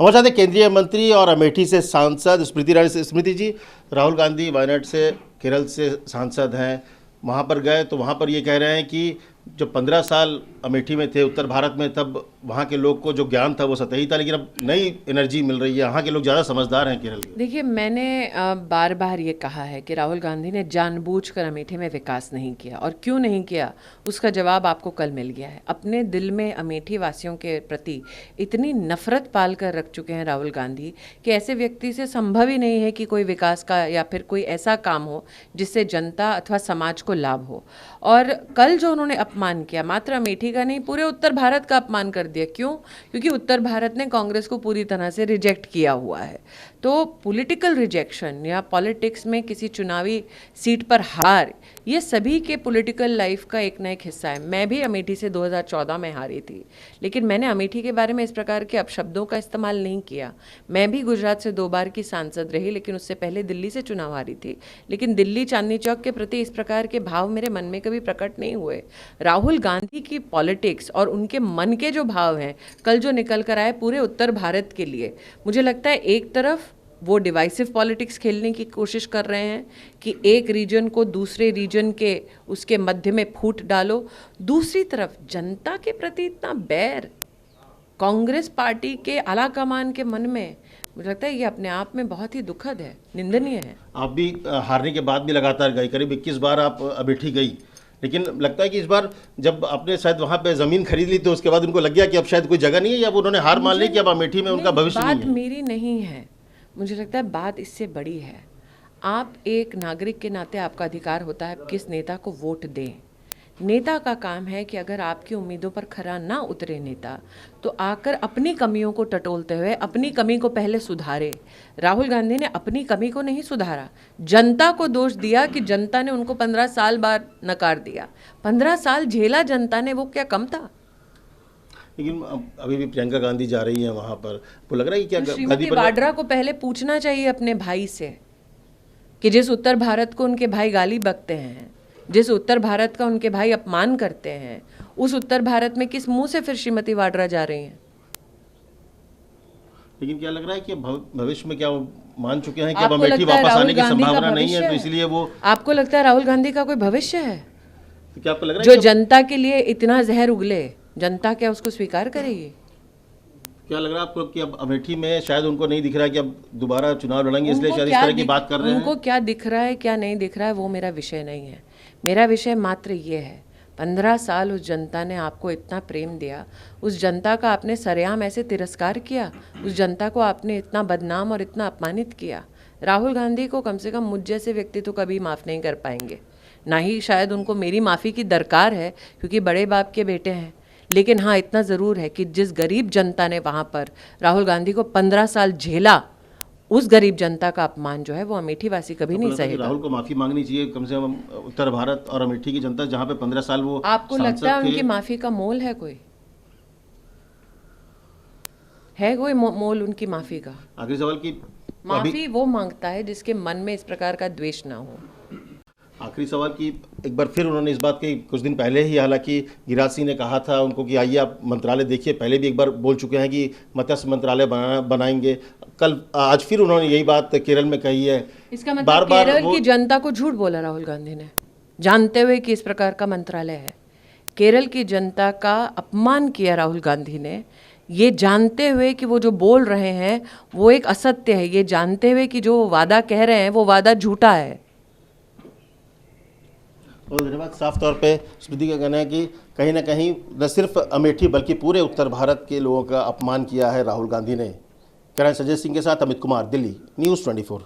हमारे साथ केंद्रीय मंत्री और अमेठी से सांसद स्मृति ईरानी से। स्मृति जी, राहुल गांधी वायनाड से, केरल से सांसद हैं, वहाँ पर गए तो वहाँ पर ये कह रहे हैं कि जब 15 साल अमेठी में थे उत्तर भारत में, तब वहाँ के लोग को जो ज्ञान था वो सतही था, लेकिन अब नई एनर्जी मिल रही है, यहाँ के लोग ज़्यादा समझदार हैं केरल के। देखिए, मैंने बार बार ये कहा है कि राहुल गांधी ने जानबूझकर अमेठी में विकास नहीं किया, और क्यों नहीं किया उसका जवाब आपको कल मिल गया है। अपने दिल में अमेठी वासियों के प्रति इतनी नफरत पाल कर रख चुके हैं राहुल गांधी कि ऐसे व्यक्ति से संभव ही नहीं है कि कोई विकास का या फिर कोई ऐसा काम हो जिससे जनता अथवा समाज को लाभ हो। और कल जो उन्होंने अपमान किया, मात्र अमेठी का नहीं, पूरे उत्तर भारत का अपमान कर दिया। क्यों? क्योंकि उत्तर भारत ने कांग्रेस को पूरी तरह से रिजेक्ट किया हुआ है। तो पॉलिटिकल रिजेक्शन या पॉलिटिक्स में किसी चुनावी सीट पर हार, ये सभी के पॉलिटिकल लाइफ का एक ना एक हिस्सा है। मैं भी अमेठी से 2014 में हारी थी, लेकिन मैंने अमेठी के बारे में इस प्रकार के अपशब्दों का इस्तेमाल नहीं किया। मैं भी गुजरात से 2 बार की सांसद रही, लेकिन उससे पहले दिल्ली से चुनाव हारी थी, लेकिन दिल्ली चांदनी चौक के प्रति इस प्रकार के भाव मेरे मन में कभी प्रकट नहीं हुए। राहुल गांधी की पॉलिटिक्स और उनके मन के जो भाव हैं कल जो निकल कर आए पूरे उत्तर भारत के लिए, मुझे लगता है एक तरफ वो डिवाइसिव पॉलिटिक्स खेलने की कोशिश कर रहे हैं कि एक रीजन को दूसरे रीजन के उसके मध्य में फूट डालो, दूसरी तरफ जनता के प्रति इतना बैर कांग्रेस पार्टी के आला कमान के मन में, मुझे लगता है ये अपने आप में बहुत ही दुखद है, निंदनीय है। आप भी हारने के बाद भी लगातार गई, करीब 21 बार आप अमेठी गई, लेकिन लगता है कि इस बार जब आपने शायद वहाँ पे ज़मीन खरीद ली तो उसके बाद उनको लग गया कि अब शायद कोई जगह नहीं है, या अब उन्होंने हार मान ली कि अब अमेठी में उनका भविष्य नहीं है। बात मेरी नहीं है, मुझे लगता है बात इससे बड़ी है। आप एक नागरिक के नाते आपका अधिकार होता है किस नेता को वोट दें। नेता का काम है कि अगर आपकी उम्मीदों पर खरा ना उतरे नेता, तो आकर अपनी कमियों को टटोलते हुए अपनी कमी को पहले सुधारे। राहुल गांधी ने अपनी कमी को नहीं सुधारा, जनता को दोष दिया कि जनता ने उनको 15 साल बाद नकार दिया। 15 साल झेला जनता ने, वो क्या कम था? लेकिन अभी भी प्रियंका गांधी जा रही हैं वहाँ पर, आपको लग रहा है कि क्या श्रीमती वाड्रा को पहले पूछना चाहिए अपने भाई से कि जिस उत्तर भारत को उनके भाई गाली बकते हैं, जिस उत्तर भारत का उनके भाई अपमान करते हैं, उस उत्तर भारत में किस मुंह से फिर श्रीमती वाड्रा जा रही हैं? लेकिन क्या लग रहा है कि भविष्य में क्या वो मान चुके हैं कि अब अमेठी वापस आने की संभावना नहीं है, तो इसलिए वो। आपको लगता है राहुल गांधी का कोई भविष्य है? तो क्या आपको लग रहा है जो जनता के लिए इतना जहर उगले, जनता क्या उसको स्वीकार करेगी? क्या लग रहा है आपको कि अब अमेठी में शायद उनको नहीं दिख रहा है कि अब दोबारा चुनाव लड़ेंगे, इसलिए शायद इस तरह की बात कर रहे हैं? उनको क्या दिख रहा है क्या नहीं दिख रहा है वो मेरा विषय नहीं है। मेरा विषय मात्र ये है, 15 साल उस जनता ने आपको इतना प्रेम दिया, उस जनता का आपने सरेआम ऐसे तिरस्कार किया, उस जनता को आपने इतना बदनाम और इतना अपमानित किया। राहुल गांधी को कम से कम मुझ जैसे व्यक्ति तो कभी माफ़ नहीं कर पाएंगे, ना ही शायद उनको मेरी माफ़ी की दरकार है, क्योंकि बड़े बाप के बेटे हैं। लेकिन हाँ, इतना ज़रूर है कि जिस गरीब जनता ने वहाँ पर राहुल गांधी को 15 साल झेला, उस गरीब जनता का अपमान जो है वो अमेठी वासी कभी नहीं सहेगा। राहुल को माफ़ी मांगनी चाहिए कम से कम उत्तर भारत और अमेठी की जनता, जहाँ पे 15 साल वो। आपको लगता है उनकी माफ़ी का मोल है कोई? है कोई मोल उनकी माफ़ी का? आखिरी सवाल की माफ़ी वो मांगता है जिसके मन में इस प्रकार का द्वेष ना हो। आखिरी सवाल की एक बार फिर उन्होंने इस बात की कुछ दिन पहले ही, हालांकि गिरिराज सिंह ने कहा था उनको कि आइए आप मंत्रालय देखिए, पहले भी एक बार बोल चुके हैं कि मत्स्य मंत्रालय बनाएंगे। कल आज फिर उन्होंने यही बात केरल में कही है। इसका मतलब केरल की जनता को झूठ बोला राहुल गांधी ने, जानते हुए कि इस प्रकार का मंत्रालय है। केरल की जनता का अपमान किया राहुल गांधी ने, ये जानते हुए कि वो जो बोल रहे हैं वो एक असत्य है, ये जानते हुए कि जो वादा कह रहे हैं वो वादा झूठा है। बहुत धन्यवाद। साफ तौर पे स्मृति का कहना है कि कहीं ना कहीं न सिर्फ अमेठी बल्कि पूरे उत्तर भारत के लोगों का अपमान किया है राहुल गांधी ने। कैमरामैन संजय सिंह के साथ अमित कुमार, दिल्ली, न्यूज़ 24।